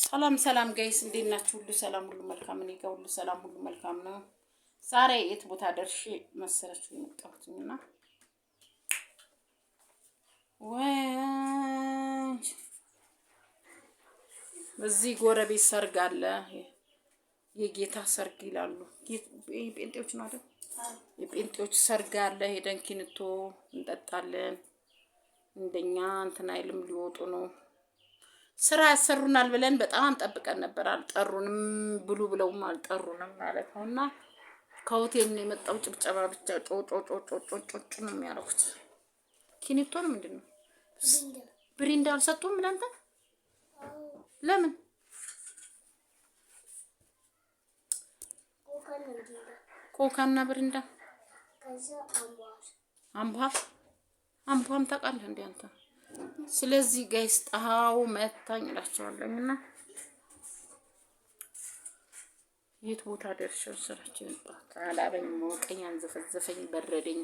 ሰላም ሰላም ጋይስ እንዴት ናችሁ? ሁሉ ሰላም ሁሉ መልካም ነው። ሁሉ ሰላም ሁሉ መልካም ነው። ዛሬ የት ቦታ ደርሼ መሰላችሁ የመጣሁትና በዚህ ጎረቤት ሰርግ አለ። የጌታ ሰርግ ይላሉ። የጴንጤዎች ነው አይደል? የጴንጤዎች ሰርግ አለ። ሄደን ኪንቶ እንጠጣለን። እንደኛ እንትን አይልም ሊወጡ ነው። ስራ ያሰሩናል ብለን በጣም ጠብቀን ነበር። አልጠሩንም፣ ብሉ ብለውም አልጠሩንም ማለት ነውና ከሆቴል ነው የመጣው። ጭብጨባ ብቻ ጮጮጮጮጮጮ ነው የሚያደርጉት። ኪኒቶ ነው ምንድነው? ብሪንዳ አልሰጡም ለአንተ? ለምን? ኮካና ብሪንዳ አምቧም ታውቃለህ እንዴ አንተ? ስለዚህ ጋይስ ጣሃው መታኝ እላቸዋለሁና የት ቦታ ደርሼ ስራችን አላበኝ፣ ሞቀኝ፣ አንዘፈዘፈኝ፣ በረደኝ።